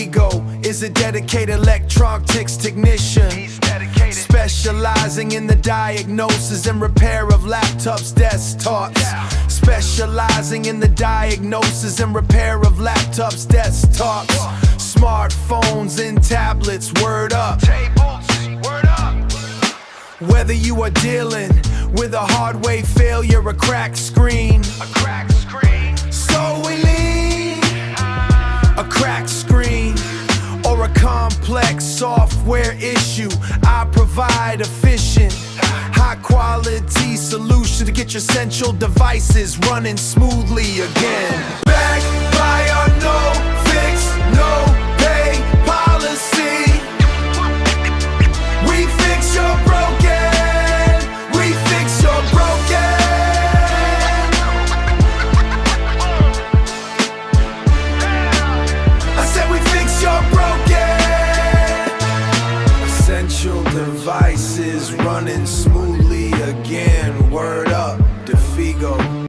DeFigo is a dedicated electronics technician. He's dedicated, Specializing in the diagnosis and repair of laptops, desktops. Specializing in the diagnosis and repair of laptops, desktops, smartphones and tablets, word up. tables, word up. Whether you are dealing with a hardware failure, a cracked screen, A cracked screen, so we lean, a cracked screen, or a complex software issue, I provide efficient, high quality solution to get your essential devices running smoothly again. Backed by our no fix, no pay policy, we fix your broken, we fix your broken. I said we fix your broken. Essential devices running smoothly again. Word up, DeFigo.